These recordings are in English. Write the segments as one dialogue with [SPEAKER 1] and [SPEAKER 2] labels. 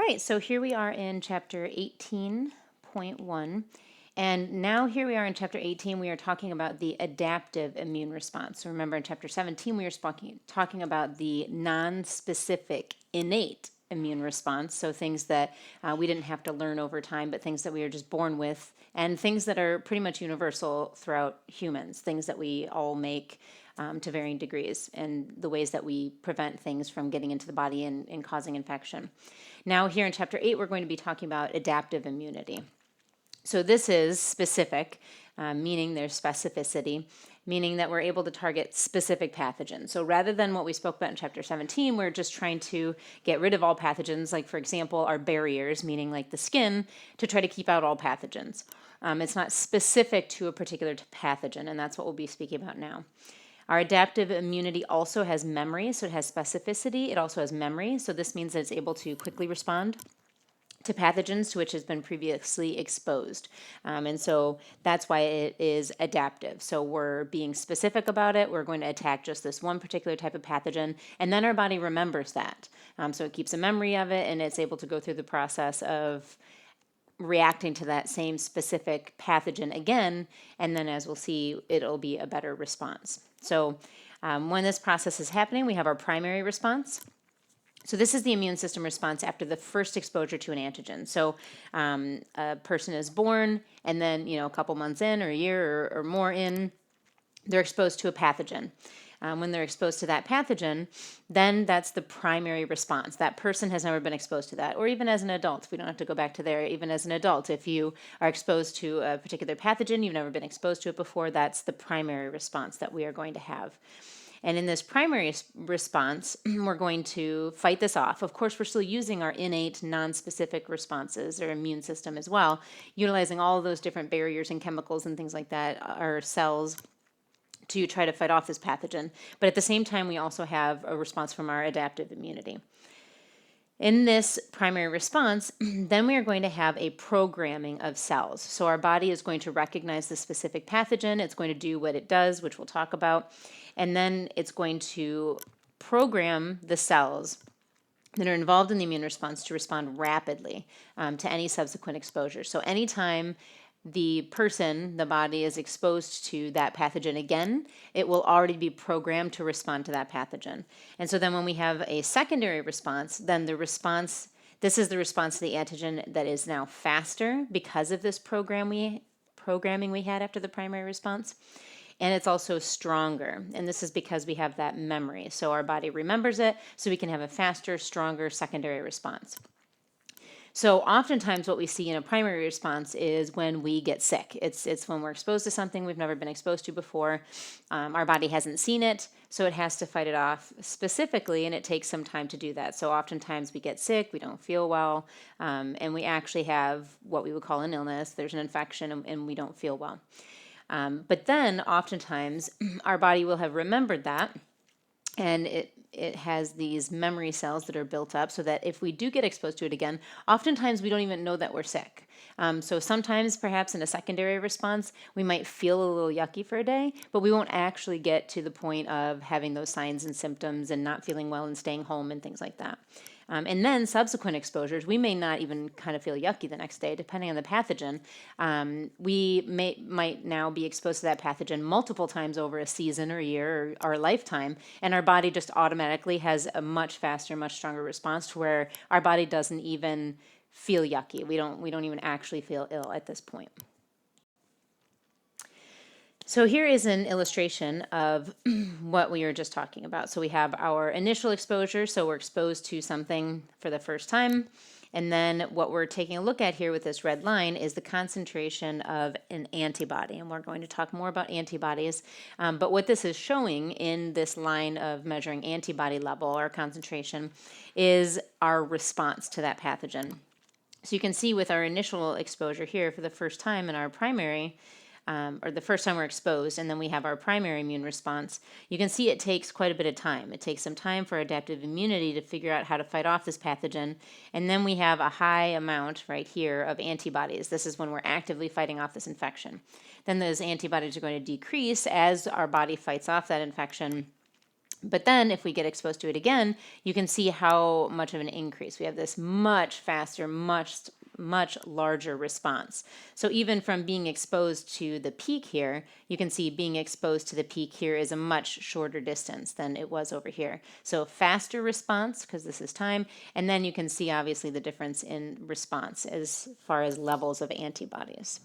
[SPEAKER 1] right, so here we are in chapter 18.1. And now here we are in chapter 18, we are talking about the adaptive immune response. So remember in chapter 17, we were talking about the non-specific innate immune response. So things that we didn't have to learn over time, but things that we are just born with, and things that are pretty much universal throughout humans, things that we all make to varying degrees, and the ways that we prevent things from getting into the body and causing infection. Now here in chapter 8, we're going to be talking about adaptive immunity. So this is specific, meaning there's specificity, meaning that we're able to target specific pathogens. So rather than what we spoke about in chapter 17, we're just trying to get rid of all pathogens, like for example, our barriers, meaning like the skin, to try to keep out all pathogens. It's not specific to a particular pathogen, and that's what we'll be speaking about now. Our adaptive immunity also has memory, so it has specificity. It also has memory, so this means that it's able to quickly respond to pathogens to which has been previously exposed. And so that's why it is adaptive. So we're being specific about it. We're going to attack just this one particular type of pathogen, and then our body remembers that. So it keeps a memory of it, and it's able to go through the process of reacting to that same specific pathogen again, and then as we'll see, it'll be a better response. So when this process is happening, we have our primary response. So this is the immune system response after the first exposure to an antigen. So a person is born, and then a couple months in, or a year or more in, they're exposed to a pathogen. When they're exposed to that pathogen, then that's the primary response. That person has never been exposed to that, or even as an adult. We don't have to go back to there. Even as an adult, if you are exposed to a particular pathogen, you've never been exposed to it before, that's the primary response that we are going to have. And in this primary response, we're going to fight this off. Of course, we're still using our innate non-specific responses, or immune system as well, utilizing all of those different barriers and chemicals and things like that, our cells, to try to fight off this pathogen. But at the same time, we also have a response from our adaptive immunity. In this primary response, then we are going to have a programming of cells. So our body is going to recognize the specific pathogen. It's going to do what it does, which we'll talk about. And then it's going to program the cells that are involved in the immune response to respond rapidly to any subsequent exposure. So anytime the body is exposed to that pathogen again, it will already be programmed to respond to that pathogen. And so then when we have a secondary response, then this is the response to the antigen that is now faster because of this programming we had after the primary response. And it's also stronger. And this is because we have that memory. So our body remembers it, so we can have a faster, stronger secondary response. So oftentimes what we see in a primary response is when we get sick. It's when we're exposed to something we've never been exposed to before. Our body hasn't seen it, so it has to fight it off specifically, and it takes some time to do that. So oftentimes we get sick, we don't feel well, and we actually have what we would call an illness. There's an infection, and we don't feel well. But then oftentimes our body will have remembered that, and it has these memory cells that are built up so that if we do get exposed to it again, oftentimes we don't even know that we're sick. So sometimes perhaps in a secondary response, we might feel a little yucky for a day, but we won't actually get to the point of having those signs and symptoms and not feeling well and staying home and things like that. And then subsequent exposures, we may not even kind of feel yucky the next day, depending on the pathogen. We might now be exposed to that pathogen multiple times over a season or a year or a lifetime, and our body just automatically has a much faster, much stronger response to where our body doesn't even feel yucky. We don't even actually feel ill at this point. So here is an illustration of what we were just talking about. So we have our initial exposure, so we're exposed to something for the first time. And then what we're taking a look at here with this red line is the concentration of an antibody. And we're going to talk more about antibodies. But what this is showing in this line of measuring antibody level or concentration is our response to that pathogen. So you can see with our initial exposure here for the first time in our primary, or the first time we're exposed, and then we have our primary immune response, you can see it takes quite a bit of time. It takes some time for adaptive immunity to figure out how to fight off this pathogen, and then we have a high amount right here of antibodies. This is when we're actively fighting off this infection. Then those antibodies are going to decrease as our body fights off that infection, But then if we get exposed to it again, you can see how much of an increase. We have this much faster, much larger response. So even from being exposed to the peak here, you can see being exposed to the peak here is a much shorter distance than it was over here. So faster response, because this is time, and then you can see obviously the difference in response as far as levels of antibodies.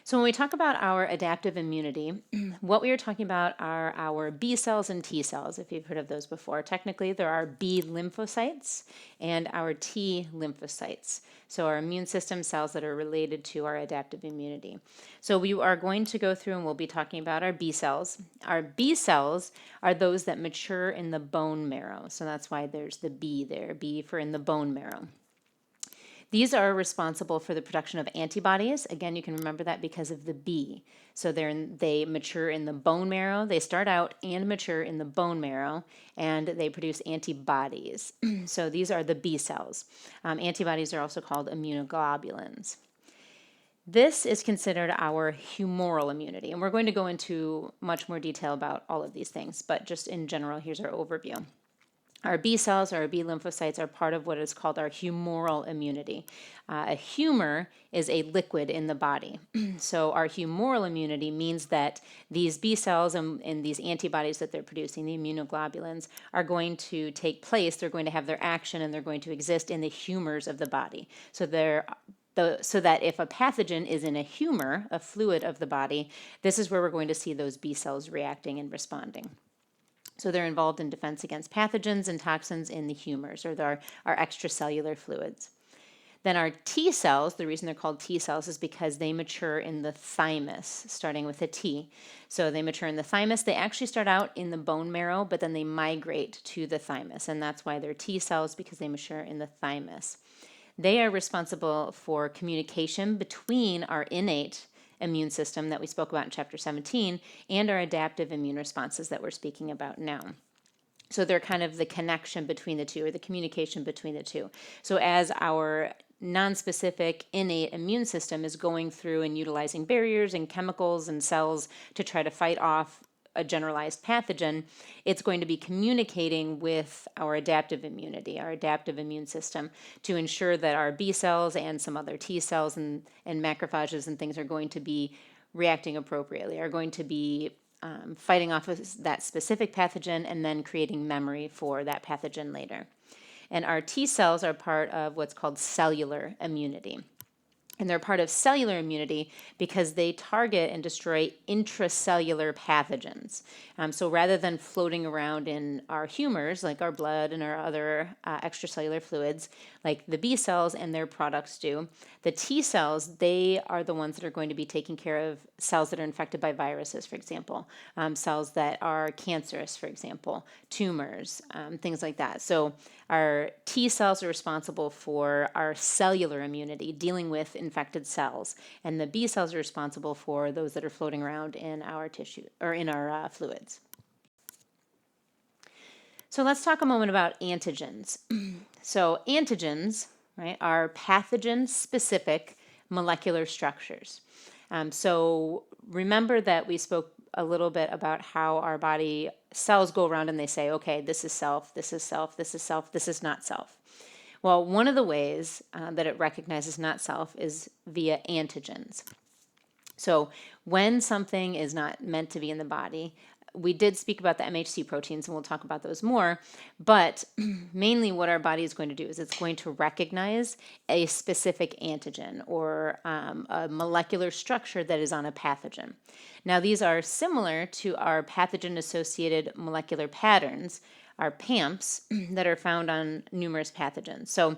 [SPEAKER 1] So when we talk about our adaptive immunity, what we are talking about are our B cells and T cells, if you've heard of those before. Technically, there are B lymphocytes and our T lymphocytes. So our immune system cells that are related to our adaptive immunity. So we are going to go through and we'll be talking about our B cells. Our B cells are those that mature in the bone marrow. So that's why there's the B there, B for in the bone marrow. These are responsible for the production of antibodies. Again, you can remember that because of the B. So they mature in the bone marrow. They start out and mature in the bone marrow, and they produce antibodies. So these are the B cells. Antibodies are also called immunoglobulins. This is considered our humoral immunity, and we're going to go into much more detail about all of these things, but just in general, here's our overview. Our B cells, or our B lymphocytes, are part of what is called our humoral immunity. A humor is a liquid in the body. So our humoral immunity means that these B cells and these antibodies that they're producing, the immunoglobulins, are going to take place. They're going to have their action and they're going to exist in the humors of the body. So that if a pathogen is in a humor, a fluid of the body, this is where we're going to see those B cells reacting and responding. So they're involved in defense against pathogens and toxins in the humors, or our extracellular fluids. Then our T cells, the reason they're called T cells is because they mature in the thymus, starting with a T. So they mature in the thymus. They actually start out in the bone marrow, but then they migrate to the thymus, and that's why they're T cells, because they mature in the thymus. They are responsible for communication between our innate immune system that we spoke about in chapter 17 and our adaptive immune responses that we're speaking about now. So they're kind of the connection between the two, or the communication between the two. So as our nonspecific innate immune system is going through and utilizing barriers and chemicals and cells to try to fight off a generalized pathogen, it's going to be communicating with our adaptive immunity, our adaptive immune system, to ensure that our B cells and some other T cells and macrophages and things are going to be reacting appropriately, are going to be fighting off that specific pathogen and then creating memory for that pathogen later. And our T cells are part of what's called cellular immunity. And they're part of cellular immunity because they target and destroy intracellular pathogens. So rather than floating around in our humors, like our blood and our other extracellular fluids, like the B cells and their products do, the T cells, they are the ones that are going to be taking care of cells that are infected by viruses, for example, cells that are cancerous, for example, tumors, things like that. So our T cells are responsible for our cellular immunity, dealing with infected cells, and the B cells are responsible for those that are floating around in our tissue or in our fluids. So let's talk a moment about antigens. So antigens, right, are pathogen-specific molecular structures. So remember that we spoke a little bit about how our body cells go around and they say, okay, this is self, this is self, this is self, this is not self. Well, one of the ways that it recognizes not self is via antigens. So when something is not meant to be in the body, we did speak about the MHC proteins, and we'll talk about those more, but mainly what our body is going to do is it's going to recognize a specific antigen or a molecular structure that is on a pathogen. Now, these are similar to our pathogen-associated molecular patterns, our PAMPs, that are found on numerous pathogens. So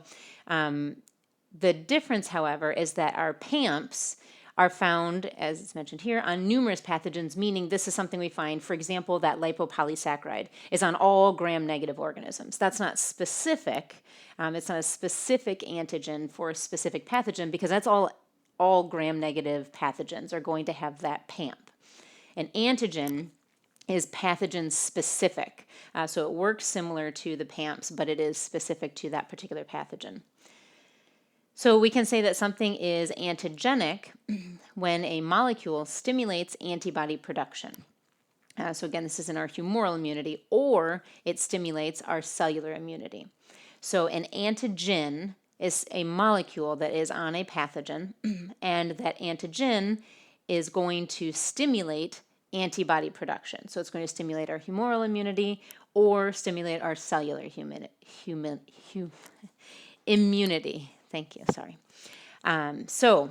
[SPEAKER 1] the difference, however, is that our PAMPs are found, as it's mentioned here, on numerous pathogens, meaning this is something we find, for example, that lipopolysaccharide is on all gram-negative organisms. That's not specific. It's not a specific antigen for a specific pathogen because that's all gram-negative pathogens are going to have that PAMP. An antigen is pathogen specific. So it works similar to the PAMPs, but it is specific to that particular pathogen. So we can say that something is antigenic when a molecule stimulates antibody production. So again, this is in our humoral immunity, or it stimulates our cellular immunity. So an antigen is a molecule that is on a pathogen, and that antigen is going to stimulate antibody production. So it's going to stimulate our humoral immunity or stimulate our cellular immunity. Thank you, sorry. So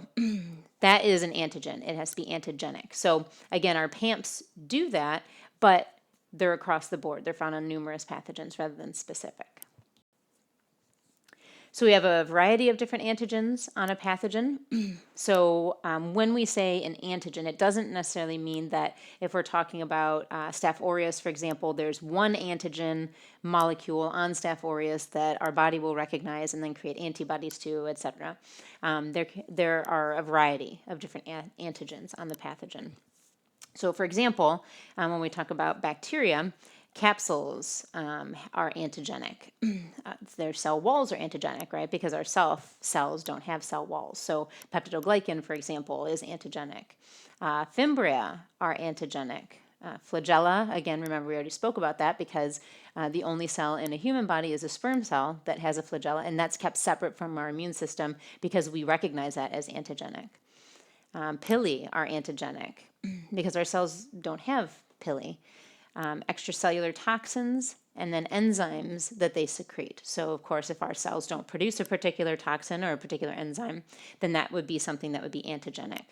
[SPEAKER 1] that is an antigen. It has to be antigenic. So again, our PAMPs do that, but they're across the board. They're found on numerous pathogens rather than specific. So we have a variety of different antigens on a pathogen. So when we say an antigen, it doesn't necessarily mean that if we're talking about Staph aureus, for example, there's one antigen molecule on Staph aureus that our body will recognize and then create antibodies to, etc. There are a variety of different antigens on the pathogen. So for example, when we talk about bacteria, capsules are antigenic. Their cell walls are antigenic, right? Because our cells don't have cell walls. So peptidoglycan, for example, is antigenic. Fimbria are antigenic. Flagella, again, remember we already spoke about that because the only cell in a human body is a sperm cell that has a flagella, and that's kept separate from our immune system because we recognize that as antigenic. Pili are antigenic because our cells don't have pili. Extracellular toxins, and then enzymes that they secrete. So, of course, if our cells don't produce a particular toxin or a particular enzyme, then that would be something that would be antigenic.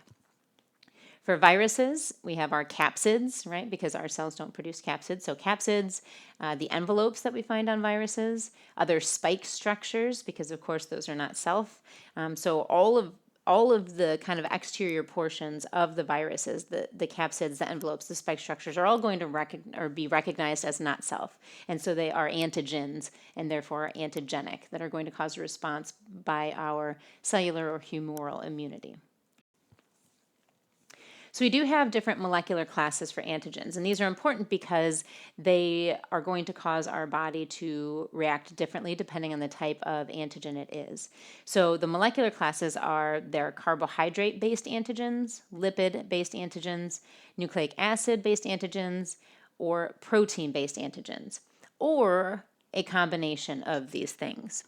[SPEAKER 1] For viruses, we have our capsids, right, because our cells don't produce capsids. So capsids, the envelopes that we find on viruses, other spike structures, because, of course, those are not self. So all of the kind of exterior portions of the viruses, the capsids, the envelopes, the spike structures, are all going to be recognized as not self. And so they are antigens and therefore are antigenic that are going to cause a response by our cellular or humoral immunity. So we do have different molecular classes for antigens, and these are important because they are going to cause our body to react differently depending on the type of antigen it is. So the molecular classes are their carbohydrate-based antigens, lipid-based antigens, nucleic acid-based antigens, or protein-based antigens, or a combination of these things.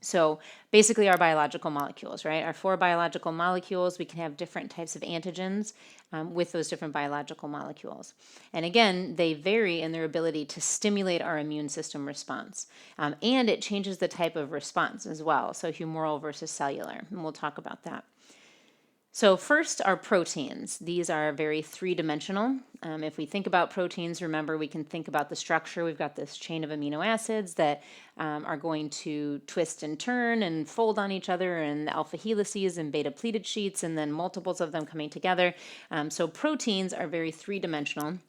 [SPEAKER 1] So basically our biological molecules, right? Our 4 biological molecules, we can have different types of antigens with those different biological molecules. And again, they vary in their ability to stimulate our immune system response. And it changes the type of response as well, so humoral versus cellular, and we'll talk about that. So first are proteins. These are very three-dimensional. If we think about proteins, remember we can think about the structure. We've got this chain of amino acids that are going to twist and turn and fold on each other, and alpha helices and beta pleated sheets, and then multiples of them coming together. So proteins are very three-dimensional.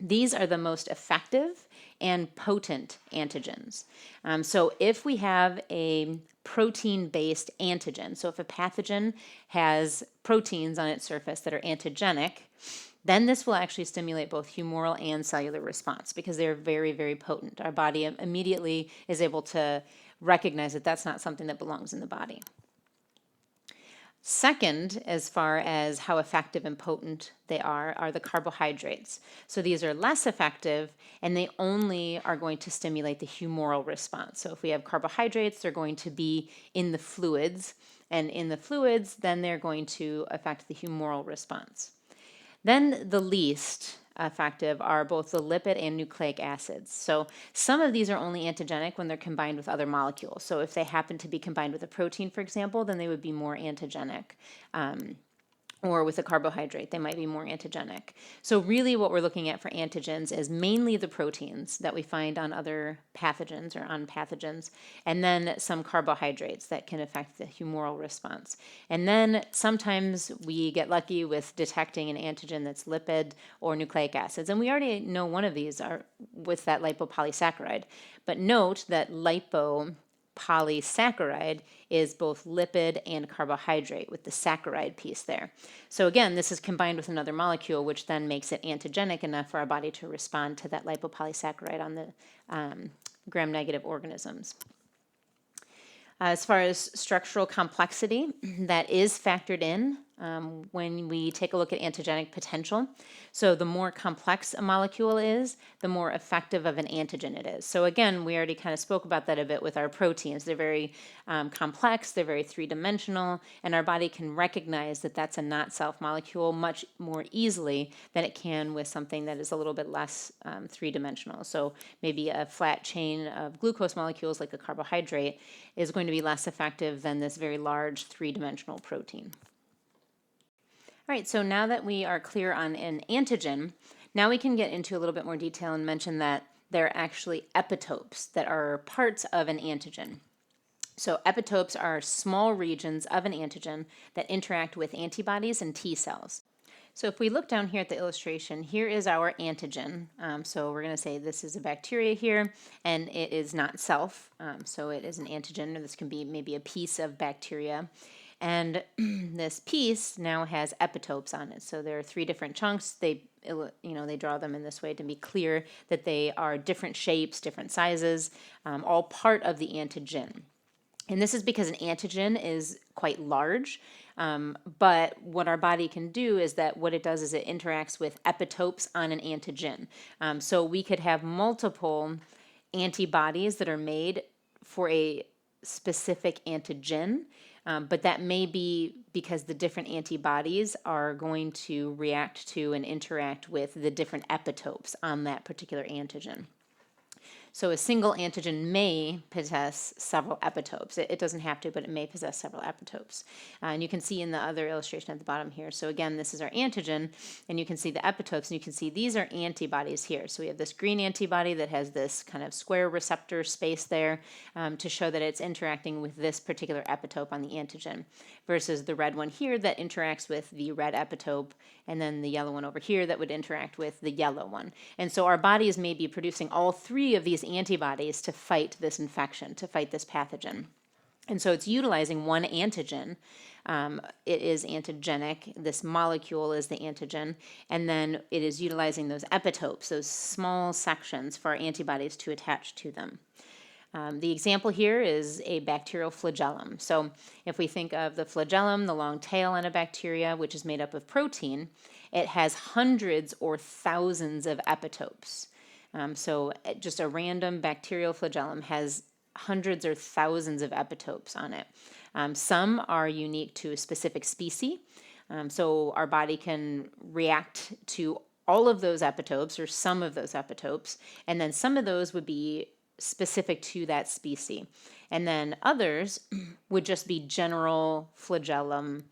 [SPEAKER 1] These are the most effective and potent antigens. So if we have a protein-based antigen, so if a pathogen has proteins on its surface that are antigenic, then this will actually stimulate both humoral and cellular response because they're very, very potent. Our body immediately is able to recognize that that's not something that belongs in the body. Second, as far as how effective and potent they are the carbohydrates. So these are less effective, and they only are going to stimulate the humoral response. So if we have carbohydrates, they're going to be in the fluids, and in the fluids, then they're going to affect the humoral response. Then the least effective are both the lipid and nucleic acids. So some of these are only antigenic when they're combined with other molecules. So if they happen to be combined with a protein, for example, then they would be more antigenic. Or with a carbohydrate, they might be more antigenic. So really what we're looking at for antigens is mainly the proteins that we find on other pathogens or on pathogens, and then some carbohydrates that can affect the humoral response. And then sometimes we get lucky with detecting an antigen that's lipid or nucleic acids. And we already know one of these are with that lipopolysaccharide. But note that lipopolysaccharide is both lipid and carbohydrate with the saccharide piece there. So again, this is combined with another molecule, which then makes it antigenic enough for our body to respond to that lipopolysaccharide on the gram-negative organisms. As far as structural complexity, that is factored in when we take a look at antigenic potential. So the more complex a molecule is, the more effective of an antigen it is. So again, we already kind of spoke about that a bit with our proteins. They're very complex, they're very three-dimensional, and our body can recognize that that's a not-self molecule much more easily than it can with something that is a little bit less three-dimensional. So maybe a flat chain of glucose molecules like a carbohydrate is going to be less effective than this very large three-dimensional protein. All right, so now that we are clear on an antigen, now we can get into a little bit more detail and mention that there are actually epitopes that are parts of an antigen. So epitopes are small regions of an antigen that interact with antibodies and T cells. So if we look down here at the illustration, here is our antigen. So we're going to say this is a bacteria here, and it is not self. So it is an antigen, or this can be maybe a piece of bacteria. And this piece now has epitopes on it. So there are 3 different chunks. They draw them in this way to be clear that they are different shapes, different sizes, all part of the antigen. And this is because an antigen is quite large. But what our body can do is that what it does is it interacts with epitopes on an antigen. So we could have multiple antibodies that are made for a specific antigen. But that may be because the different antibodies are going to react to and interact with the different epitopes on that particular antigen. So a single antigen may possess several epitopes. It doesn't have to, but it may possess several epitopes. And you can see in the other illustration at the bottom here. So again, this is our antigen, and you can see the epitopes, and you can see these are antibodies here. So we have this green antibody that has this kind of square receptor space there to show that it's interacting with this particular epitope on the antigen, versus the red one here that interacts with the red epitope, and then the yellow one over here that would interact with the yellow one. And so our bodies may be producing all 3 of these antibodies to fight this infection, to fight this pathogen. And so it's utilizing one antigen. It is antigenic. This molecule is the antigen. And then it is utilizing those epitopes, those small sections for our antibodies to attach to them. The example here is a bacterial flagellum. So if we think of the flagellum, the long tail on a bacteria, which is made up of protein, it has hundreds or thousands of epitopes. So just a random bacterial flagellum has hundreds or thousands of epitopes on it. Some are unique to a specific species. So our body can react to all of those epitopes or some of those epitopes, and then some of those would be specific to that species. And then others would just be general flagellum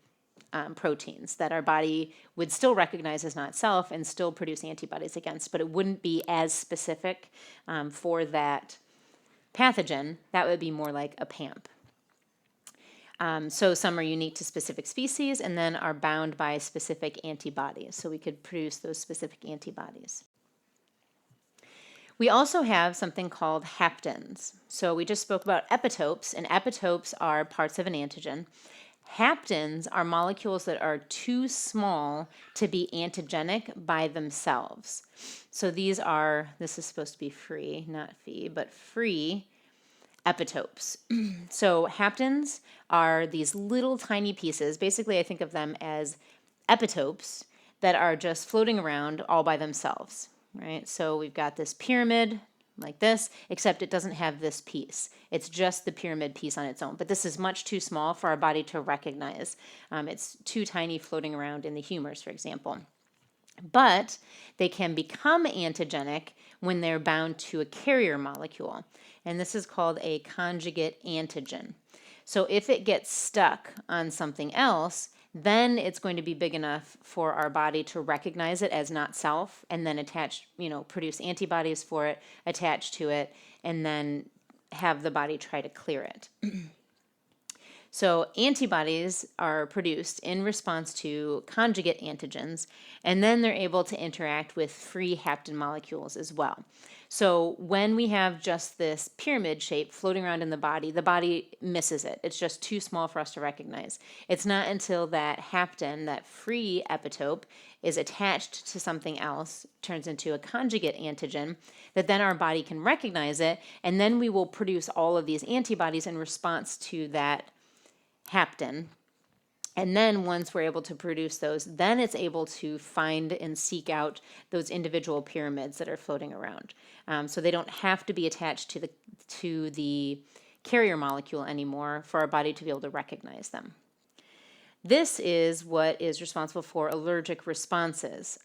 [SPEAKER 1] proteins that our body would still recognize as not self and still produce antibodies against, but it wouldn't be as specific for that pathogen. That would be more like a PAMP. So some are unique to specific species and then are bound by specific antibodies. So we could produce those specific antibodies. We also have something called haptens. So we just spoke about epitopes, and epitopes are parts of an antigen. Haptens are molecules that are too small to be antigenic by themselves. So these are, this is supposed to be free, not fee, but free epitopes. So haptens are these little tiny pieces. Basically, I think of them as epitopes that are just floating around all by themselves. Right? So we've got this pyramid like this, except it doesn't have this piece. It's just the pyramid piece on its own. But this is much too small for our body to recognize. It's too tiny floating around in the humors, for example. But they can become antigenic when they're bound to a carrier molecule. And this is called a conjugate antigen. So if it gets stuck on something else, then it's going to be big enough for our body to recognize it as not self and then attach, produce antibodies for it, attach to it, and then have the body try to clear it. So antibodies are produced in response to conjugate antigens, and then they're able to interact with free hapten molecules as well. So when we have just this pyramid shape floating around in the body misses it. It's just too small for us to recognize. It's not until that hapten, that free epitope, is attached to something else, turns into a conjugate antigen, that then our body can recognize it, and then we will produce all of these antibodies in response to that hapten. And then once we're able to produce those, then it's able to find and seek out those individual pyramids that are floating around. So they don't have to be attached to the carrier molecule anymore for our body to be able to recognize them. This is what is responsible for allergic responses,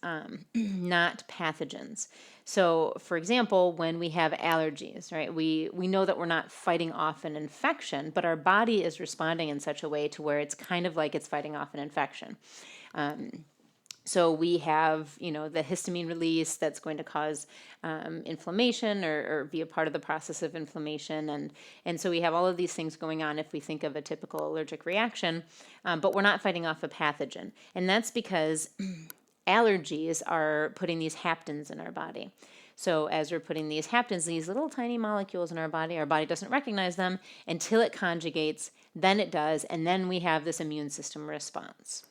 [SPEAKER 1] not pathogens. So, for example, when we have allergies, right, we know that we're not fighting off an infection, but our body is responding in such a way to where it's kind of like it's fighting off an infection. So we have, the histamine release that's going to cause inflammation or be a part of the process of inflammation. And so we have all of these things going on if we think of a typical allergic reaction, but we're not fighting off a pathogen. And that's because allergies are putting these haptens in our body. So as we're putting these haptens, these little tiny molecules in our body doesn't recognize them until it conjugates, then it does, and then we have this immune system response.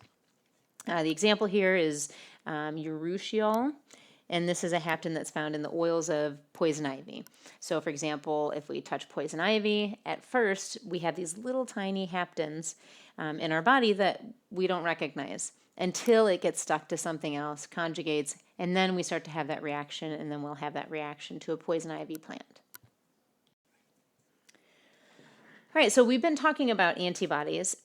[SPEAKER 1] The example here is urushiol, and this is a hapten that's found in the oils of poison ivy. So for example, if we touch poison ivy, at first we have these little tiny haptens in our body that we don't recognize until it gets stuck to something else, conjugates, and then we start to have that reaction, and then we'll have that reaction to a poison ivy plant. All right, so we've been talking about antibodies.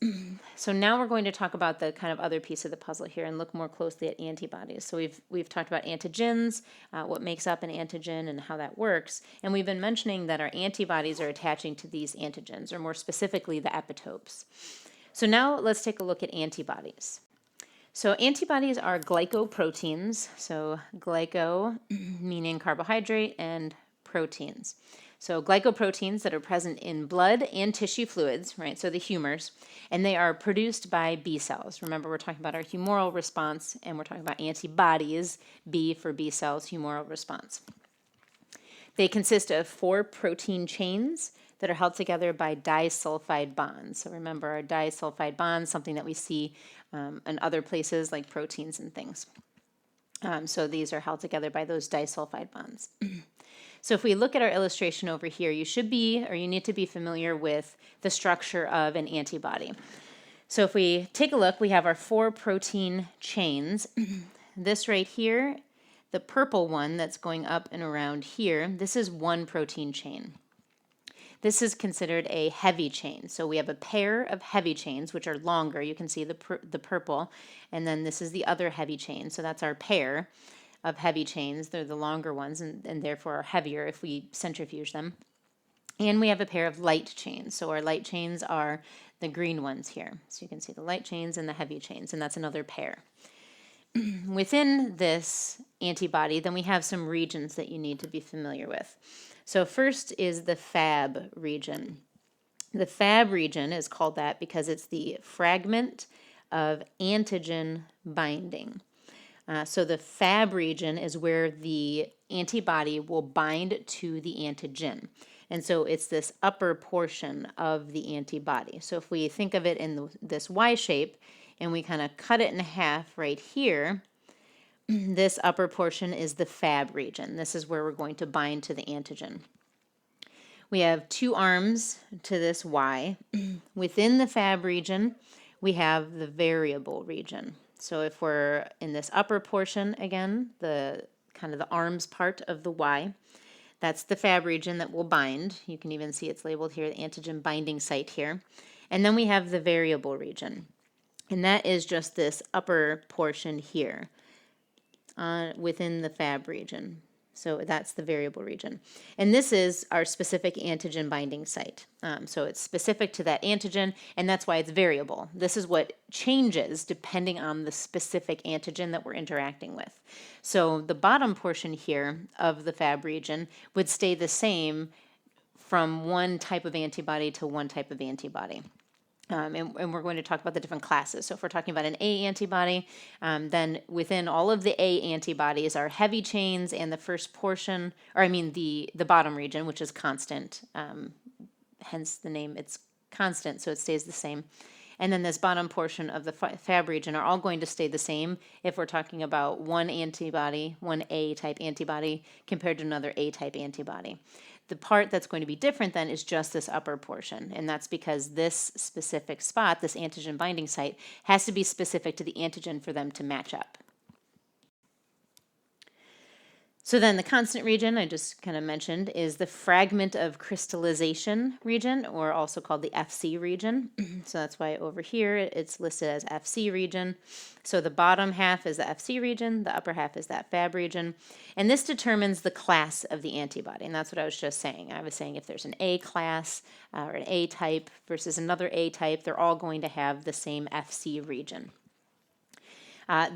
[SPEAKER 1] So now we're going to talk about the kind of other piece of the puzzle here and look more closely at antibodies. So we've talked about antigens, what makes up an antigen and how that works. And we've been mentioning that our antibodies are attaching to these antigens, or more specifically, the epitopes. So now let's take a look at antibodies. So antibodies are glycoproteins. So glyco meaning carbohydrate and proteins. So glycoproteins that are present in blood and tissue fluids, right? So the humors, and they are produced by B cells. Remember, we're talking about our humoral response, and we're talking about antibodies, B for B cells, humoral response. They consist of 4 protein chains that are held together by disulfide bonds. So remember, our disulfide bonds, something that we see in other places like proteins and things. So these are held together by those disulfide bonds. So if we look at our illustration over here, you need to be familiar with the structure of an antibody. So if we take a look, we have our 4 protein chains. This right here, the purple one that's going up and around here, this is one protein chain. This is considered a heavy chain. So we have a pair of heavy chains, which are longer. You can see the purple, and then this is the other heavy chain. So that's our pair of heavy chains. They're the longer ones and therefore are heavier if we centrifuge them. And we have a pair of light chains. So our light chains are the green ones here. So you can see the light chains and the heavy chains, and that's another pair. Within this antibody, then we have some regions that you need to be familiar with. So first is the Fab region. The Fab region is called that because it's the fragment of antigen binding. So the Fab region is where the antibody will bind to the antigen. And so it's this upper portion of the antibody. So if we think of it in this Y shape and we kind of cut it in half right here, this upper portion is the Fab region. This is where we're going to bind to the antigen. We have 2 arms to this Y. Within the Fab region, we have the variable region. So if we're in this upper portion again, the kind of the arms part of the Y, that's the Fab region that will bind. You can even see it's labeled here, the antigen binding site here. And then we have the variable region. And that is just this upper portion here within the Fab region. So that's the variable region. And this is our specific antigen binding site. So it's specific to that antigen, and that's why it's variable. This is what changes depending on the specific antigen that we're interacting with. So the bottom portion here of the Fab region would stay the same from one type of antibody to one type of antibody. And we're going to talk about the different classes. So if we're talking about an A antibody, then within all of the A antibodies are heavy chains, and the first portion, or I mean the bottom region, which is constant, hence the name, it's constant, so it stays the same. And then this bottom portion of the Fab region are all going to stay the same if we're talking about one antibody, one A-type antibody, compared to another A-type antibody. The part that's going to be different then is just this upper portion, and that's because this specific spot, this antigen binding site, has to be specific to the antigen for them to match up. So then the constant region I just kind of mentioned is the fragment of crystallization region, or also called the FC region. So that's why over here it's listed as FC region. So the bottom half is the FC region, the upper half is that Fab region. And this determines the class of the antibody. And that's what I was just saying. I was saying if there's an A class or an A type versus another A type, they're all going to have the same FC region.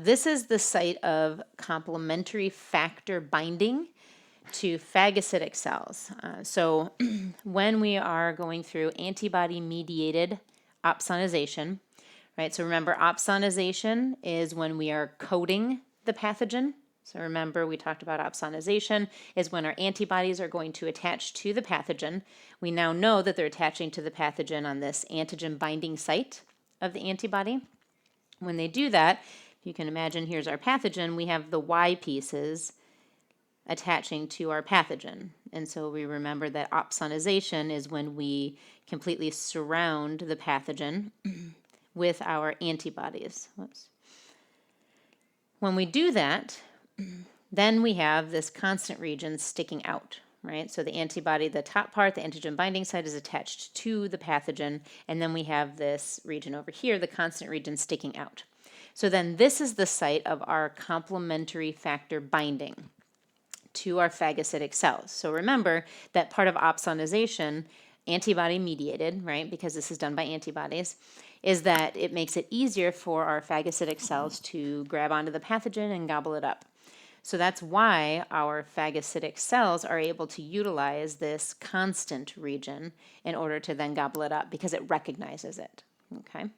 [SPEAKER 1] This is the site of complementary factor binding to phagocytic cells. So when we are going through antibody-mediated opsonization, right? So remember, opsonization is when we are coating the pathogen. So remember, we talked about opsonization is when our antibodies are going to attach to the pathogen. We now know that they're attaching to the pathogen on this antigen binding site of the antibody. When they do that, you can imagine here's our pathogen. We have the Y pieces attaching to our pathogen. And so we remember that opsonization is when we completely surround the pathogen with our antibodies. Whoops. When we do that, then we have this constant region sticking out, right? So the antibody, the top part, the antigen binding site is attached to the pathogen, and then we have this region over here, the constant region sticking out. So then this is the site of our complementary factor binding to our phagocytic cells. So remember that part of opsonization, antibody mediated, right, because this is done by antibodies, is that it makes it easier for our phagocytic cells to grab onto the pathogen and gobble it up. So that's why our phagocytic cells are able to utilize this constant region in order to then gobble it up because it recognizes it, okay?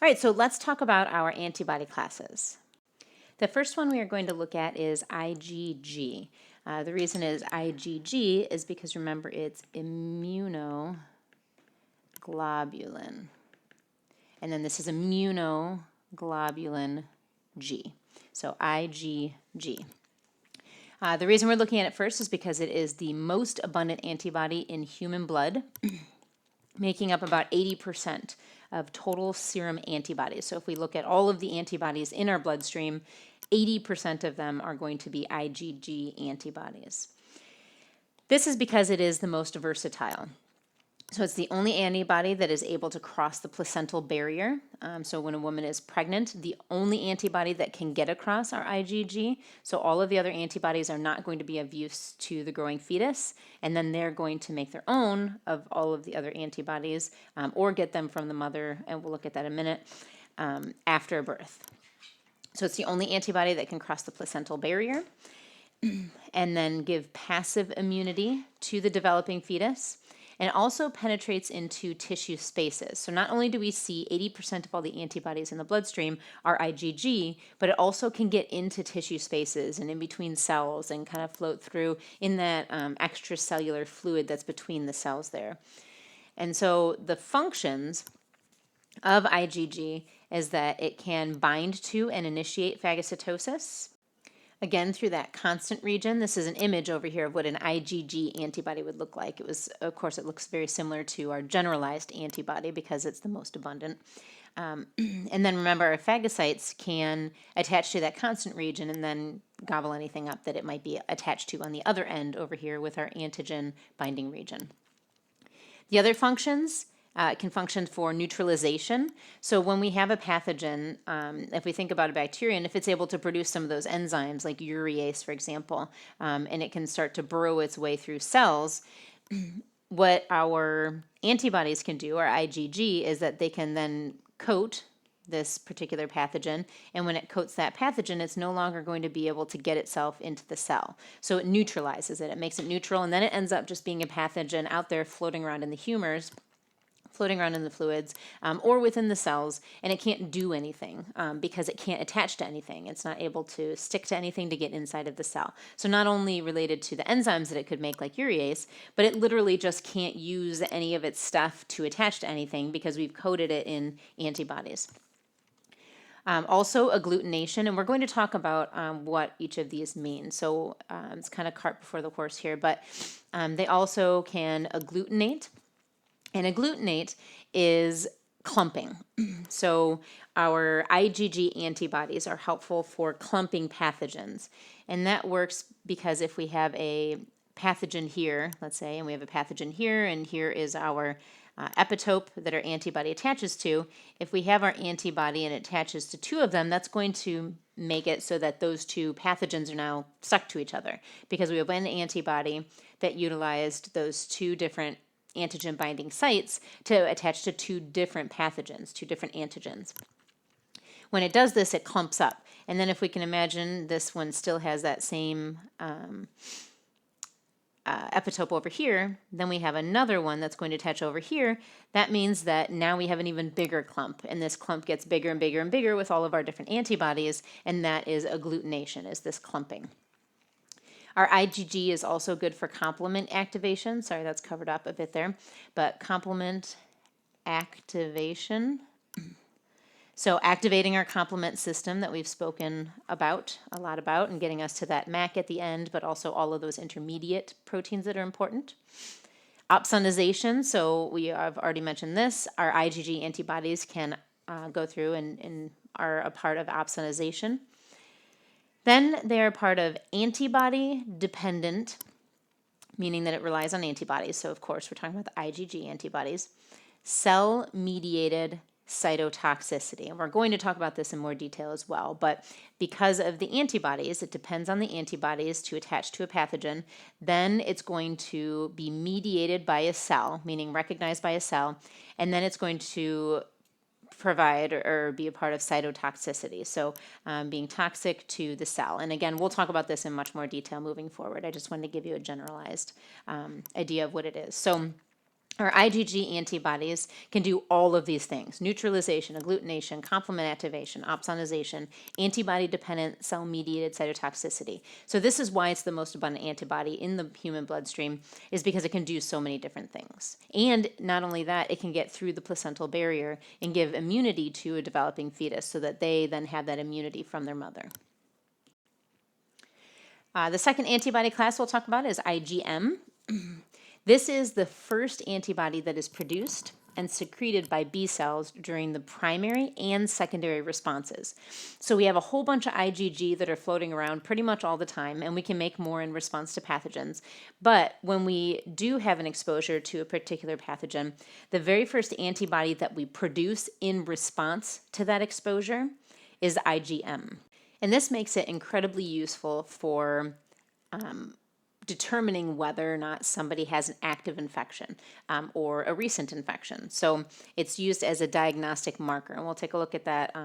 [SPEAKER 1] All right, so let's talk about our antibody classes. The first one we are going to look at is IgG. The reason is IgG is because, remember, it's immunoglobulin. And then this is immunoglobulin G. So IgG. The reason we're looking at it first is because it is the most abundant antibody in human blood, making up about 80% of total serum antibodies. So if we look at all of the antibodies in our bloodstream, 80% of them are going to be IgG antibodies. This is because it is the most versatile. So it's the only antibody that is able to cross the placental barrier. So when a woman is pregnant, the only antibody that can get across are IgG. So all of the other antibodies are not going to be of use to the growing fetus, and then they're going to make their own of all of the other antibodies or get them from the mother, and we'll look at that in a minute, after birth. So it's the only antibody that can cross the placental barrier and then give passive immunity to the developing fetus. And it also penetrates into tissue spaces. So not only do we see 80% of all the antibodies in the bloodstream are IgG, but it also can get into tissue spaces and in between cells and kind of float through in that extracellular fluid that's between the cells there. And so the functions of IgG is that it can bind to and initiate phagocytosis. Again, through that constant region. This is an image over here of what an IgG antibody would look like. It was, of course, it looks very similar to our generalized antibody because it's the most abundant. And then remember, our phagocytes can attach to that constant region and then gobble anything up that it might be attached to on the other end over here with our antigen binding region. The other functions, it can function for neutralization. So when we have a pathogen, if we think about a bacteria, and if it's able to produce some of those enzymes, like urease, for example, and it can start to burrow its way through cells, what our antibodies can do, our IgG, is that they can then coat this particular pathogen, and when it coats that pathogen, it's no longer going to be able to get itself into the cell. So it neutralizes it. It makes it neutral, and then it ends up just being a pathogen out there floating around in the humors, floating around in the fluids, or within the cells, and it can't do anything because it can't attach to anything. It's not able to stick to anything to get inside of the cell. So not only related to the enzymes that it could make, like urease, but it literally just can't use any of its stuff to attach to anything because we've coated it in antibodies. Also agglutination, and we're going to talk about what each of these mean. So it's kind of cart before the horse here, but they also can agglutinate, and agglutinate is clumping. So our IgG antibodies are helpful for clumping pathogens, and that works because if we have a pathogen here, let's say, and we have a pathogen here, and here is our epitope that our antibody attaches to. If we have our antibody and it attaches to two of them, that's going to make it so that those two pathogens are now stuck to each other because we have an antibody that utilized those two different antigen binding sites to attach to two different pathogens, two different antigens. When it does this, it clumps up. And then if we can imagine this one still has that same epitope over here, then we have another one that's going to attach over here. That means that now we have an even bigger clump, and this clump gets bigger and bigger and bigger with all of our different antibodies, and that is agglutination, is this clumping. Our IgG is also good for complement activation. Sorry, that's covered up a bit there, but complement activation. So activating our complement system that we've spoken about, a lot about, and getting us to that MAC at the end, but also all of those intermediate proteins that are important. Opsonization, so we have already mentioned this. Our IgG antibodies can go through and are a part of opsonization. Then they're part of antibody-dependent, meaning that it relies on antibodies. So of course, we're talking about the IgG antibodies. Cell-mediated cytotoxicity. And we're going to talk about this in more detail as well, but because of the antibodies, it depends on the antibodies to attach to a pathogen, then it's going to be mediated by a cell, meaning recognized by a cell, and then it's going to provide or be a part of cytotoxicity, so being toxic to the cell. And again, we'll talk about this in much more detail moving forward. I just wanted to give you a generalized idea of what it is. So our IgG antibodies can do all of these things: neutralization, agglutination, complement activation, opsonization, antibody-dependent cell-mediated cytotoxicity. So this is why it's the most abundant antibody in the human bloodstream, is because it can do so many different things. And not only that, it can get through the placental barrier and give immunity to a developing fetus so that they then have that immunity from their mother. The second antibody class we'll talk about is IgM. This is the first antibody that is produced and secreted by B cells during the primary and secondary responses. So we have a whole bunch of IgG that are floating around pretty much all the time, and we can make more in response to pathogens. But when we do have an exposure to a particular pathogen, the very first antibody that we produce in response to that exposure is IgM. And this makes it incredibly useful for determining whether or not somebody has an active infection or a recent infection. So it's used as a diagnostic marker, and we'll take a look at that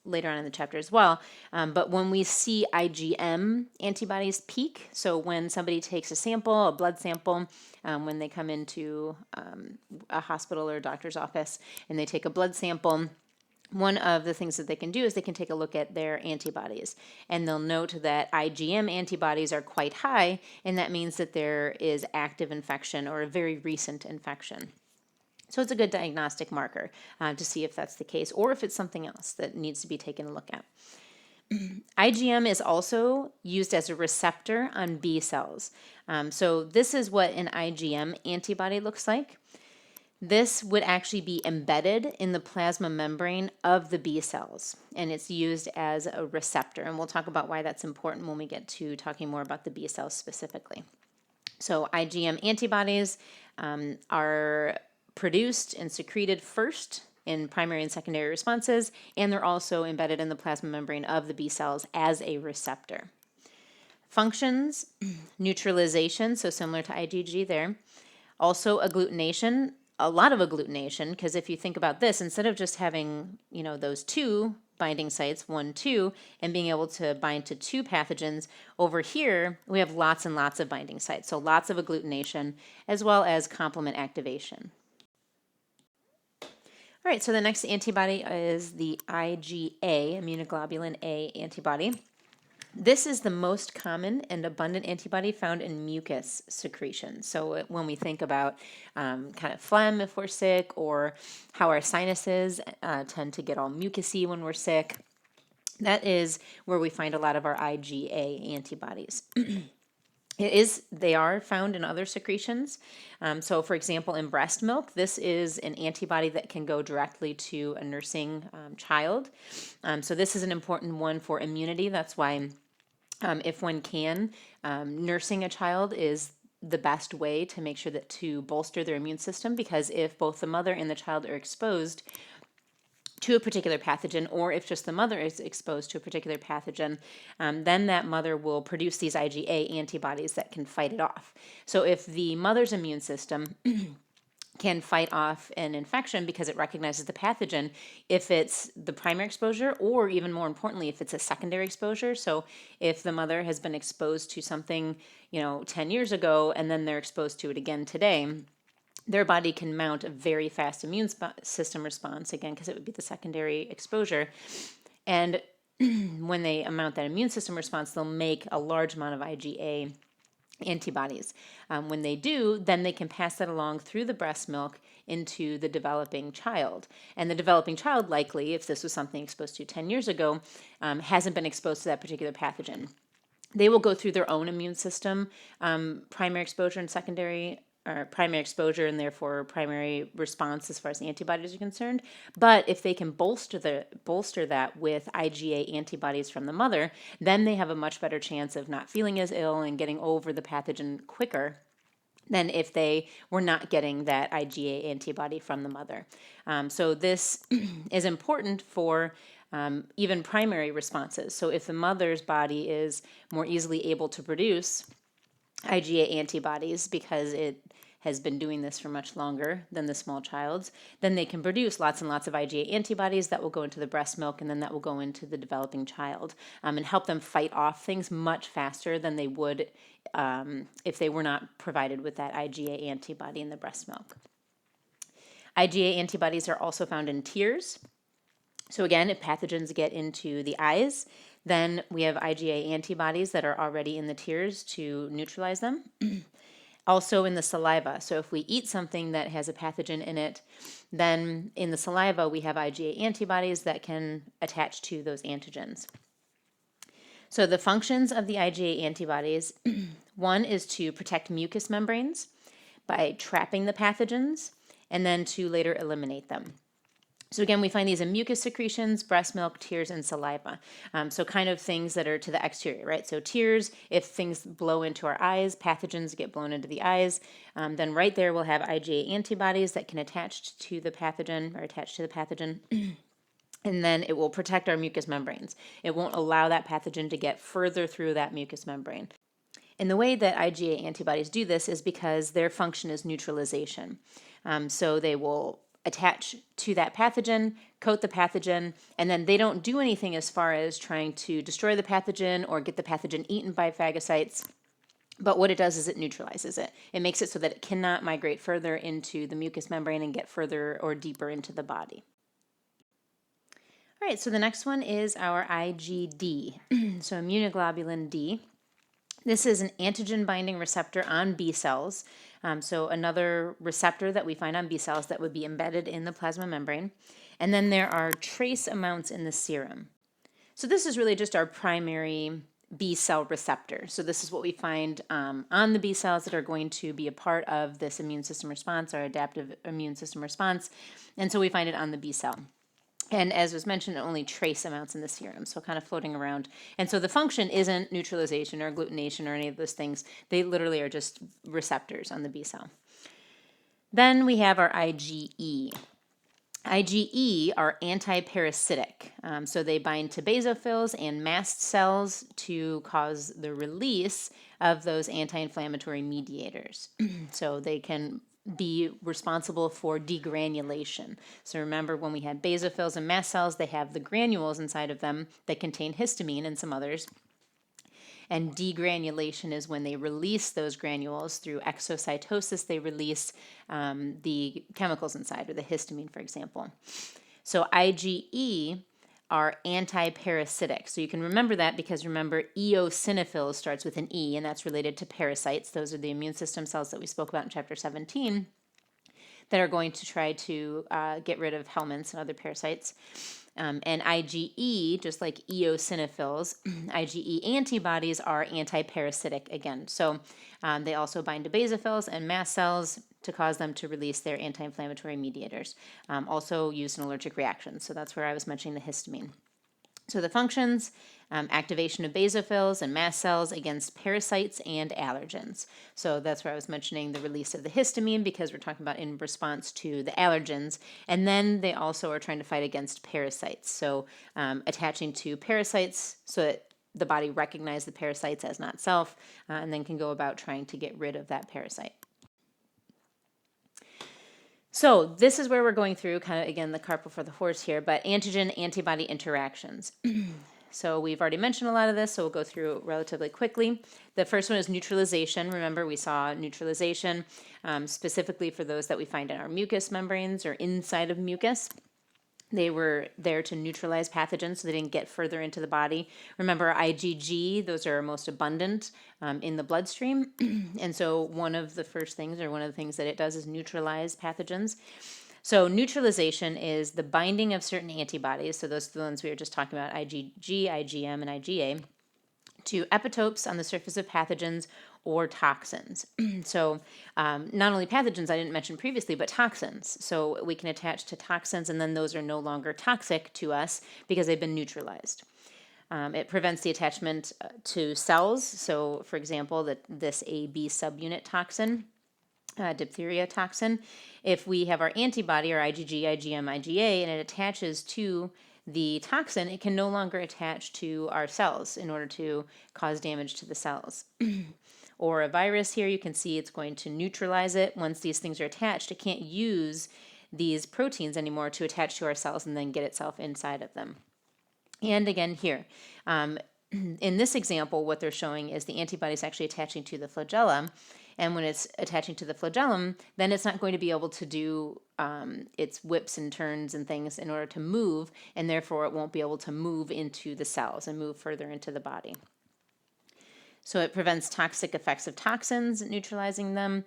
[SPEAKER 1] later on in the chapter as well. But when we see IgM antibodies peak, so when somebody takes a sample, a blood sample, when they come into a hospital or a doctor's office and they take a blood sample, one of the things that they can do is they can take a look at their antibodies, and they'll note that IgM antibodies are quite high, and that means that there is active infection or a very recent infection. So it's a good diagnostic marker to see if that's the case or if it's something else that needs to be taken a look at. IgM is also used as a receptor on B cells. So this is what an IgM antibody looks like. This would actually be embedded in the plasma membrane of the B cells, and it's used as a receptor. And we'll talk about why that's important when we get to talking more about the B cells specifically. So IgM antibodies are produced and secreted first in primary and secondary responses, and they're also embedded in the plasma membrane of the B cells as a receptor. Functions, neutralization, so similar to IgG there. Also agglutination, a lot of agglutination, because if you think about this, instead of just having, those two binding sites, 1, 2, and being able to bind to two pathogens, over here we have lots and lots of binding sites, so lots of agglutination as well as complement activation. All right, so the next antibody is the IgA, immunoglobulin A antibody. This is the most common and abundant antibody found in mucus secretion. So when we think about kind of phlegm if we're sick, or how our sinuses tend to get all mucusy when we're sick, that is where we find a lot of our IgA antibodies. They are found in other secretions. So for example, in breast milk, this is an antibody that can go directly to a nursing child. So this is an important one for immunity. That's why if one can, nursing a child is the best way to make sure that to bolster their immune system, because if both the mother and the child are exposed to a particular pathogen, or if just the mother is exposed to a particular pathogen, then that mother will produce these IgA antibodies that can fight it off. So if the mother's immune system can fight off an infection because it recognizes the pathogen, if it's the primary exposure, or even more importantly, if it's a secondary exposure. So if the mother has been exposed to something, 10 years ago, and then they're exposed to it again today, their body can mount a very fast immune system response, again, because it would be the secondary exposure. And when they mount that immune system response, they'll make a large amount of IgA antibodies. When they do, then they can pass that along through the breast milk into the developing child. And the developing child, likely, if this was something exposed to 10 years ago, hasn't been exposed to that particular pathogen. They will go through their own immune system, primary exposure and secondary, or primary exposure and therefore primary response as far as antibodies are concerned. But if they can bolster that with IgA antibodies from the mother, then they have a much better chance of not feeling as ill and getting over the pathogen quicker than if they were not getting that IgA antibody from the mother. So this is important for even primary responses. So if the mother's body is more easily able to produce IgA antibodies because it has been doing this for much longer than the small child's, then they can produce lots and lots of IgA antibodies that will go into the breast milk, and then that will go into the developing child and help them fight off things much faster than they would if they were not provided with that IgA antibody in the breast milk. IgA antibodies are also found in tears. So again, if pathogens get into the eyes, then we have IgA antibodies that are already in the tears to neutralize them. Also in the saliva. So if we eat something that has a pathogen in it, then in the saliva we have IgA antibodies that can attach to those antigens. So the functions of the IgA antibodies, one is to protect mucous membranes by trapping the pathogens, and then to later eliminate them. So again, we find these in mucus secretions, breast milk, tears, and saliva. So kind of things that are to the exterior, right? So tears, if things blow into our eyes, pathogens get blown into the eyes, then right there we'll have IgA antibodies that can attach to the pathogen, and then it will protect our mucous membranes. It won't allow that pathogen to get further through that mucous membrane. And the way that IgA antibodies do this is because their function is neutralization. So they will attach to that pathogen, coat the pathogen, and then they don't do anything as far as trying to destroy the pathogen or get the pathogen eaten by phagocytes. But what it does is it neutralizes it. It makes it so that it cannot migrate further into the mucous membrane and get further or deeper into the body. All right, so the next one is our IgD, so immunoglobulin D. This is an antigen-binding receptor on B cells, so another receptor that we find on B cells that would be embedded in the plasma membrane. And then there are trace amounts in the serum. So this is really just our primary B cell receptor. So this is what we find on the B cells that are going to be a part of this immune system response, our adaptive immune system response. And so we find it on the B cell. And as was mentioned, only trace amounts in the serum, so kind of floating around. And so the function isn't neutralization or agglutination or any of those things. They literally are just receptors on the B cell. Then we have our IgE. IgE are antiparasitic, so they bind to basophils and mast cells to cause the release of those anti-inflammatory mediators. So they can be responsible for degranulation. So remember, when we had basophils and mast cells, they have the granules inside of them that contain histamine and some others. And degranulation is when they release those granules through exocytosis. They release the chemicals inside, or the histamine, for example. So IgE are anti-parasitic. So you can remember that because remember eosinophils starts with an E, and that's related to parasites. Those are the immune system cells that we spoke about in chapter 17 that are going to try to get rid of helminths and other parasites. And IgE, just like eosinophils, IgE antibodies are anti-parasitic again. So they also bind to basophils and mast cells to cause them to release their anti-inflammatory mediators. Also used in allergic reactions. So that's where I was mentioning the histamine. So the functions, activation of basophils and mast cells against parasites and allergens. So that's where I was mentioning the release of the histamine because we're talking about in response to the allergens. And then they also are trying to fight against parasites. So attaching to parasites so that the body recognizes the parasites as not self and then can go about trying to get rid of that parasite. So this is where we're going through kind of, again, the cart before the horse here, but antigen-antibody interactions. So we've already mentioned a lot of this, so we'll go through it relatively quickly. The first one is neutralization. Remember, we saw neutralization specifically for those that we find in our mucous membranes or inside of mucus. They were there to neutralize pathogens so they didn't get further into the body. Remember, IgG, those are most abundant in the bloodstream. And so one of the first things, or one of the things that it does is neutralize pathogens. So neutralization is the binding of certain antibodies, so those are the ones we were just talking about, IgG, IgM, and IgA, to epitopes on the surface of pathogens or toxins. So not only pathogens I didn't mention previously, but toxins. So we can attach to toxins and then those are no longer toxic to us because they've been neutralized. It prevents the attachment to cells. So for example, this AB subunit toxin, diphtheria toxin, if we have our antibody or IgG, IgM, IgA, and it attaches to the toxin, it can no longer attach to our cells in order to cause damage to the cells. Or a virus here, you can see it's going to neutralize it. Once these things are attached, it can't use these proteins anymore to attach to our cells and then get itself inside of them. And again here, in this example, what they're showing is the antibody is actually attaching to the flagellum. And when it's attaching to the flagellum, then it's not going to be able to do its whips and turns and things in order to move, and therefore it won't be able to move into the cells and move further into the body. So it prevents toxic effects of toxins, neutralizing them,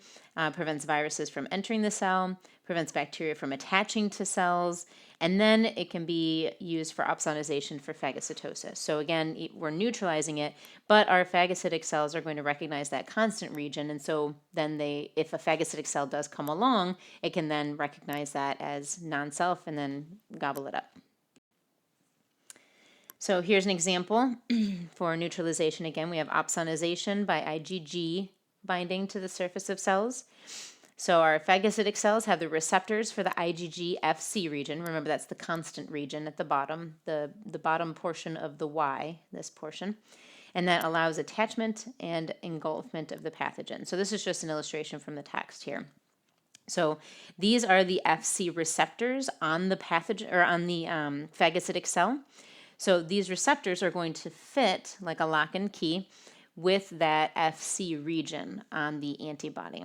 [SPEAKER 1] prevents viruses from entering the cell, prevents bacteria from attaching to cells, and then it can be used for opsonization for phagocytosis. So again, we're neutralizing it, but our phagocytic cells are going to recognize that constant region, and so then if a phagocytic cell does come along, it can then recognize that as non-self and then gobble it up. So here's an example for neutralization. Again, we have opsonization by IgG binding to the surface of cells. So our phagocytic cells have the receptors for the IgG Fc region. Remember, that's the constant region at the bottom, the bottom portion of the Y, this portion. And that allows attachment and engulfment of the pathogen. So this is just an illustration from the text here. So these are the Fc receptors on the pathogen or on the phagocytic cell. So these receptors are going to fit like a lock and key with that Fc region on the antibody.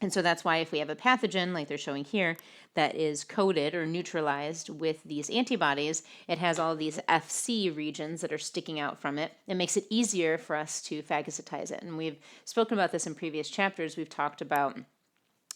[SPEAKER 1] And so that's why if we have a pathogen, like they're showing here, that is coated or neutralized with these antibodies, it has all these Fc regions that are sticking out from it. It makes it easier for us to phagocytize it. And we've spoken about this in previous chapters. We've talked about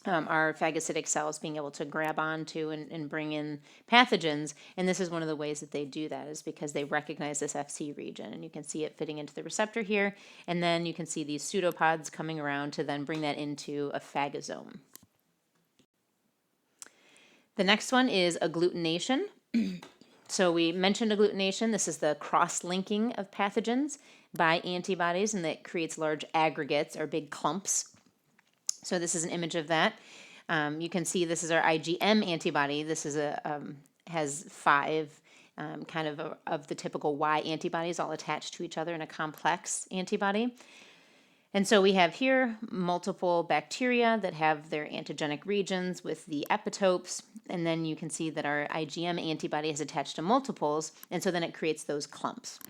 [SPEAKER 1] our phagocytic cells being able to grab onto and bring in pathogens. And this is one of the ways that they do that is because they recognize this Fc region. And you can see it fitting into the receptor here. And then you can see these pseudopods coming around to then bring that into a phagosome. The next one is agglutination. So we mentioned agglutination. This is the cross-linking of pathogens by antibodies, and that creates large aggregates or big clumps. So this is an image of that. You can see this is our IgM antibody. This is has 5 kind of the typical Y antibodies all attached to each other in a complex antibody. And so we have here multiple bacteria that have their antigenic regions with the epitopes, and then you can see that our IgM antibody is attached to multiples, and so then it creates those clumps.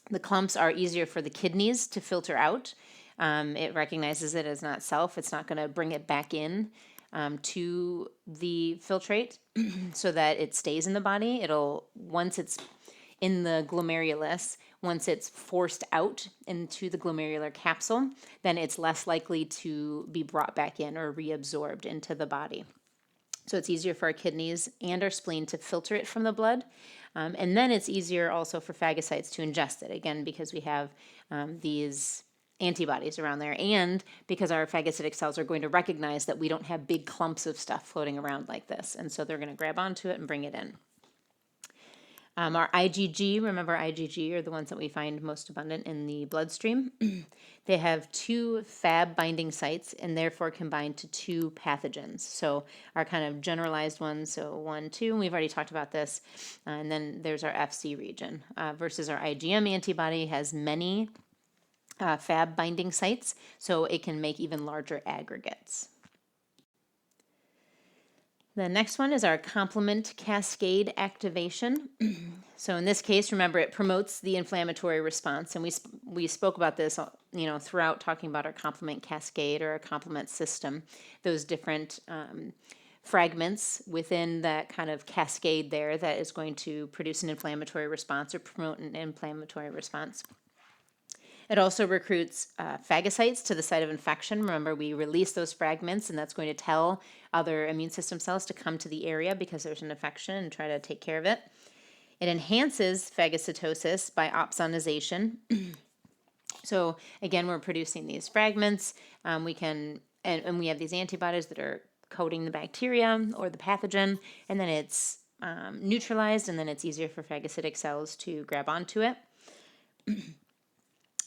[SPEAKER 1] The clumps are easier for the kidneys to filter out. It recognizes it as not self. It's not going to bring it back in to the filtrate so that it stays in the body. Once it's in the glomerulus, once it's forced out into the glomerular capsule, then it's less likely to be brought back in or reabsorbed into the body. So it's easier for our kidneys and our spleen to filter it from the blood. And then it's easier also for phagocytes to ingest it, again, because we have these antibodies around there, and because our phagocytic cells are going to recognize that we don't have big clumps of stuff floating around like this, and so they're going to grab onto it and bring it in. Our IgG, remember IgG are the ones that we find most abundant in the bloodstream. They have 2 Fab binding sites and therefore can bind to 2 pathogens. So our kind of generalized ones, so 1, 2, and we've already talked about this. And then there's our FC region versus our IgM antibody has many Fab binding sites, so it can make even larger aggregates. The next one is our complement cascade activation. So in this case, remember, it promotes the inflammatory response, and we spoke about this, throughout talking about our complement cascade or our complement system, those different fragments within that kind of cascade there that is going to produce an inflammatory response or promote an inflammatory response. It also recruits phagocytes to the site of infection. Remember, we release those fragments, and that's going to tell other immune system cells to come to the area because there's an infection and try to take care of it. It enhances phagocytosis by opsonization. So again, we're producing these fragments. And we have these antibodies that are coating the bacteria or the pathogen, and then it's neutralized, and then it's easier for phagocytic cells to grab onto it.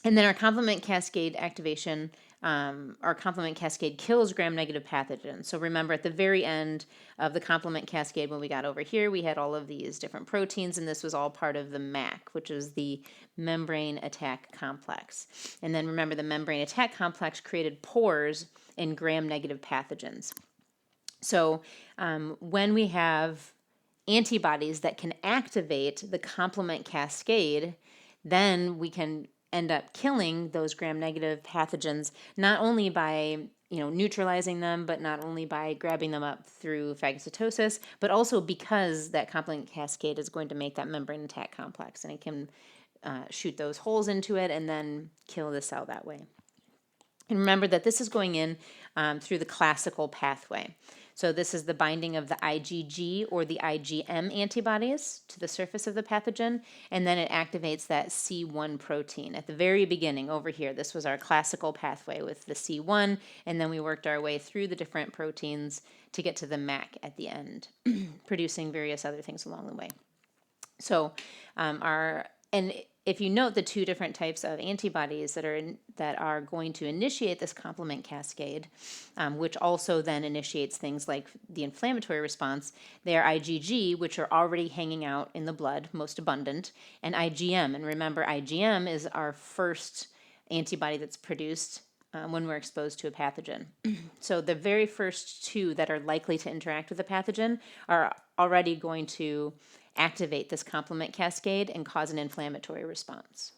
[SPEAKER 1] And then our complement cascade activation, our complement cascade kills gram-negative pathogens. So remember, at the very end of the complement cascade, when we got over here, we had all of these different proteins, and this was all part of the MAC, which is the membrane attack complex. And then remember, the membrane attack complex created pores in gram-negative pathogens. So when we have antibodies that can activate the complement cascade, then we can end up killing those gram-negative pathogens, not only by neutralizing them, but not only by grabbing them up through phagocytosis, but also because that complement cascade is going to make that membrane attack complex, and it can shoot those holes into it and then kill the cell that way. And remember that this is going in through the classical pathway. So this is the binding of the IgG or the IgM antibodies to the surface of the pathogen, and then it activates that C1 protein. At the very beginning over here, this was our classical pathway with the C1, and then we worked our way through the different proteins to get to the MAC at the end, producing various other things along the way. So if you note the 2 different types of antibodies that are going to initiate this complement cascade, which also then initiates things like the inflammatory response, they are IgG, which are already hanging out in the blood, most abundant, and IgM. And remember, IgM is our first antibody that's produced when we're exposed to a pathogen. So the very first 2 that are likely to interact with a pathogen are already going to activate this complement cascade and cause an inflammatory response.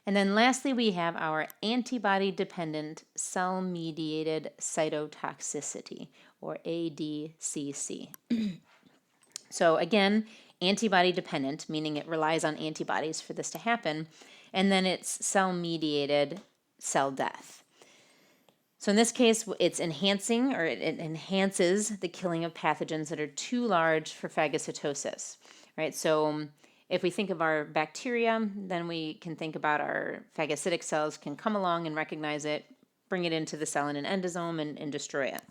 [SPEAKER 1] And then lastly, we have our antibody-dependent cell-mediated cytotoxicity, or ADCC. So again, antibody-dependent, meaning it relies on antibodies for this to happen, and then it's cell-mediated cell death. So in this case, it's enhancing, or it enhances the killing of pathogens that are too large for phagocytosis, right? So if we think of our bacteria, then we can think about our phagocytic cells can come along and recognize it, bring it into the cell in an endosome and destroy it.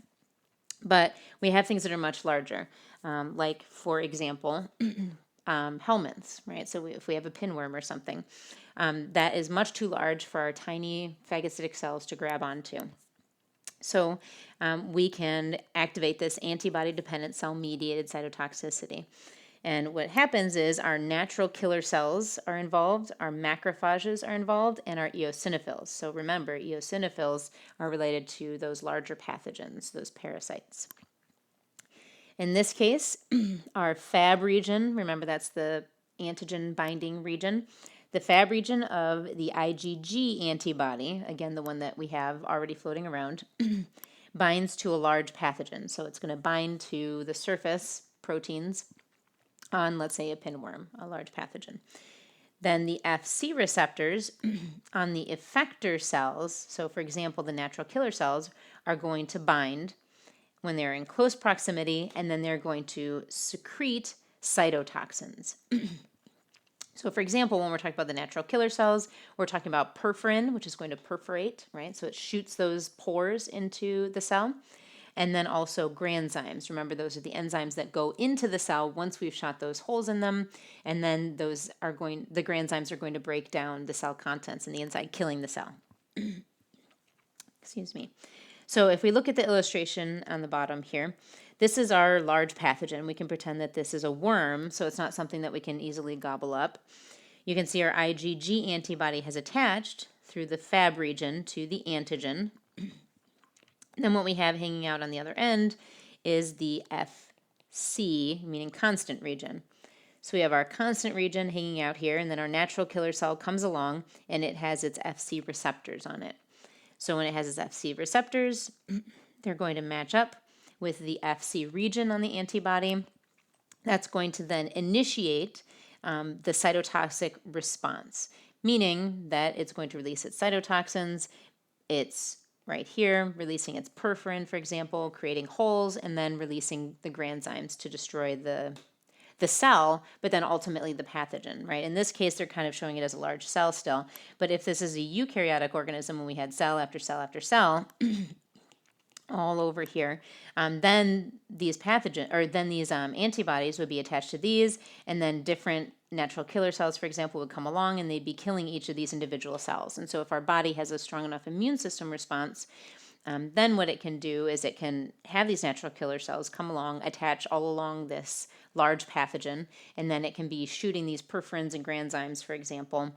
[SPEAKER 1] But we have things that are much larger, like, for example, helminths, right? So if we have a pinworm or something, that is much too large for our tiny phagocytic cells to grab onto. So we can activate this antibody-dependent cell-mediated cytotoxicity. And what happens is our natural killer cells are involved, our macrophages are involved, and our eosinophils. So remember, eosinophils are related to those larger pathogens, those parasites. In this case, our Fab region, remember that's the antigen binding region, the Fab region of the IgG antibody, again, the one that we have already floating around, binds to a large pathogen. So it's going to bind to the surface proteins on, let's say, a pinworm, a large pathogen. Then the Fc receptors on the effector cells, so for example, the natural killer cells, are going to bind when they're in close proximity, and then they're going to secrete cytotoxins. So for example, when we're talking about the natural killer cells, we're talking about perforin, which is going to perforate, right? So it shoots those pores into the cell. And then also granzymes. Remember, those are the enzymes that go into the cell once we've shot those holes in them. And then the granzymes are going to break down the cell contents in the inside, killing the cell. Excuse me. So if we look at the illustration on the bottom here, this is our large pathogen. We can pretend that this is a worm, so it's not something that we can easily gobble up. You can see our IgG antibody has attached through the Fab region to the antigen. Then what we have hanging out on the other end is the FC, meaning constant region. So we have our constant region hanging out here, and then our natural killer cell comes along, and it has its FC receptors on it. So when it has its FC receptors, they're going to match up with the FC region on the antibody. That's going to then initiate the cytotoxic response, meaning that it's going to release its cytotoxins. It's right here, releasing its perforin, for example, creating holes, and then releasing the granzymes to destroy the cell, but then ultimately the pathogen, right? In this case, they're kind of showing it as a large cell still. But if this is a eukaryotic organism, when we had cell after cell after cell, all over here, then these antibodies would be attached to these, and then different natural killer cells, for example, would come along and they'd be killing each of these individual cells. And so if our body has a strong enough immune system response, then what it can do is it can have these natural killer cells come along, attach all along this large pathogen, and then it can be shooting these perforins and granzymes, for example,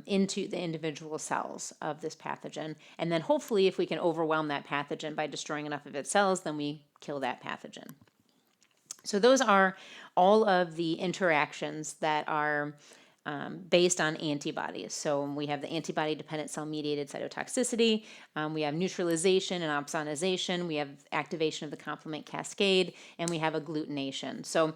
[SPEAKER 1] into the individual cells of this pathogen. And then hopefully if we can overwhelm that pathogen by destroying enough of its cells, then we kill that pathogen. So those are all of the interactions that are based on antibodies. So we have the antibody-dependent cell-mediated cytotoxicity, we have neutralization and opsonization, we have activation of the complement cascade, and we have agglutination. So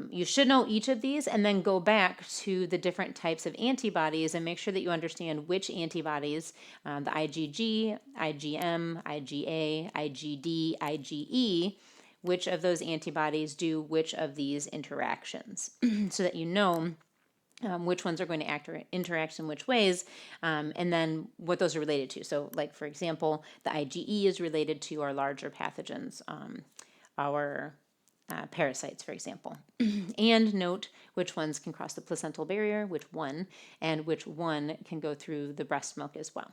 [SPEAKER 1] you should know each of these and then go back to the different types of antibodies and make sure that you understand which antibodies, the IgG, IgM, IgA, IgD, IgE, which of those antibodies do which of these interactions so that you know which ones are going to interact in which ways, and then what those are related to. So like, for example, the IgE is related to our larger pathogens, our parasites, for example. And note which ones can cross the placental barrier, which one, and which one can go through the breast milk as well.